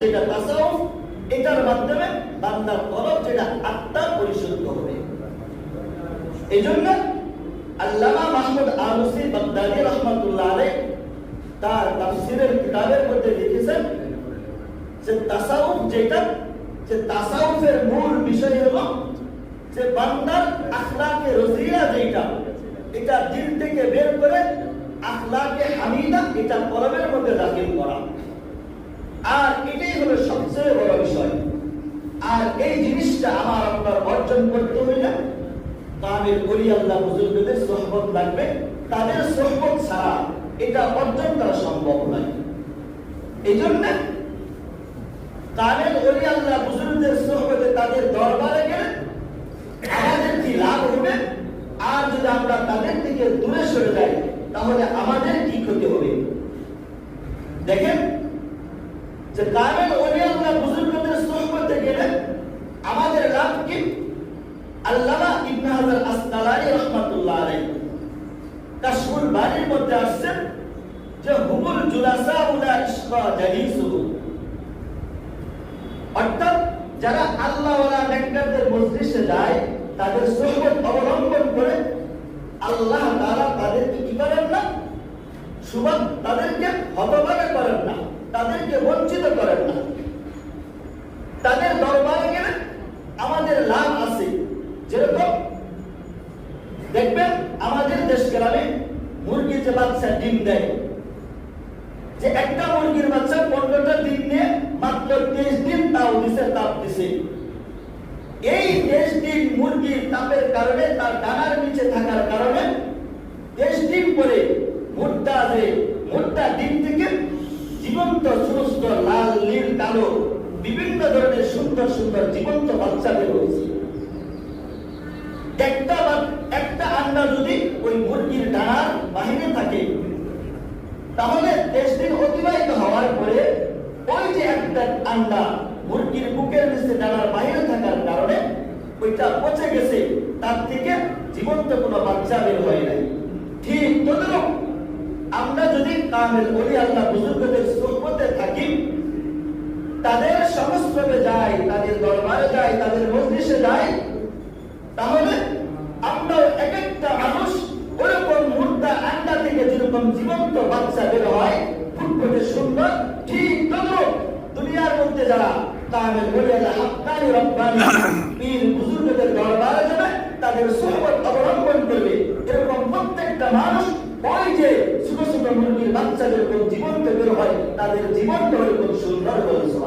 যেটা তাসাউফ, এটার মাধ্যমে বান্দার কলব যেটা আত্মা পরিশুদ্ধ হবে। এইজন্য আল্লামা মাহমুদ আলুসি বাগদাদি রাহমাতুল্লাহ আলাইহি তার তাফসীরের কিতাবের মধ্যে লিখেছেন যে তাসাউফ যেটা, যে তাসাউফের মূল বিষয় হলো যে বান্দার আখলাকে রজিয়া যেটা, এটা দিল থেকে বের করে আখলাকে হামিদা এটা কলবের মধ্যে দাখিল করা। আর এটাই হলো সবচেয়ে বড় বিষয়। আর এই জিনিসটা আমার আপনার অর্জন করতে হইলে কামেল ওলি আল্লাহ বুজুর্গদের সোহবত লাগবে। তাদের সোহবত ছাড়া এটা অর্জন করা সম্ভব নয়। এই জন্য কামেল ওলি আল্লাহ বুজুর্গদের সোহবতে তাদের দরবারে গেলে আমাদের কি লাভ হবে, আর যদি আমরা তাদের থেকে দূরে সরে যাই তাহলে আমাদের কি ক্ষতি হবে। দেখেন যে কামেল ওলি আল্লাহ বুজুর্গদের সোহবতে গেলে আমাদের লাভ কি। আল্লামা ইবনে হাজার আসকালানী রাহমাতুল্লাহ আলাইহি কাশফুল বারীর মধ্যে আসছে যে হুমুল জুলাসা উলা ইশকা জালিসুহু, অর্থাৎ যারা আল্লাহ ওয়ালা নেককারদের মজলিসে যায় তাদের সোহবত অবলম্বন করে আল্লাহ তাআলা তাদেরকে কি করেন না, তাদেরকে হতভাগা করেন না, তাদেরকে বঞ্চিত করেন না। তাদের দরবারে গেলে আমাদের লাভ আছে। যেরকম দেখবেন আমাদের দেশ গ্রামে মুরগি যে বাচ্চা ডিম দেয়, যে একটা মুরগির বাচ্চা 15টা ডিম নিয়ে মাত্র 23 দিন তাও দিছে, তাপ দিছে। এই 23 দিন মুরগির তাপের কারণে, তার ডানার নিচে থাকার কারণে 23 দিন পরে মোটা ডিম থেকে জীবন্ত সমস্ত লাল নীল কালো বিভিন্ন ধরনের সুন্দর সুন্দর জীবন্ত বাচ্চা বের হয়েছে। একটা আন্ডা যদি ওই মুরগির ডানার বাহিরে থাকে তাহলে 23 দিন অতিবাহিত হওয়ার পরে ওই যে একটা আন্ডা মুরগির বুকের নিচে ডানার বাহিরে থাকার কারণে ওইটা পচে গেছে, তার থেকে জীবন্ত কোনো বাচ্চা বের হয় নাই। ঠিক তদ্রূপ আমরা যদি কামেল ওলি আল্লাহ বুজুর্গদের সোহবতে থাকি, তাদের সংস্পর্শে যাই, তাদের দরবারে যাই, তাদের মজলিসে যাই, তাহলে আমরা এক একটা মানুষ ওরকম মুর্দা আন্ডা থেকে যেরকম জীবন্ত বাচ্চা বের হয় ফুটফুটে সুন্দর, ঠিক তদ্রূপ দুনিয়ার মধ্যে যারা কামেল ওলি আল্লাহ হাক্কানি রব্বানি পীর বুজুর্গদের দরবারে যাবে, তাদের সোহবত অবলম্বন করবে, এরকম প্রত্যেকটা মানুষ ওই যে ছোট ছোট মুরগির বাচ্চা যেরকম জীবন্ত বের হয় তাদের জীবনটা ওরকম সুন্দর হয়েছে।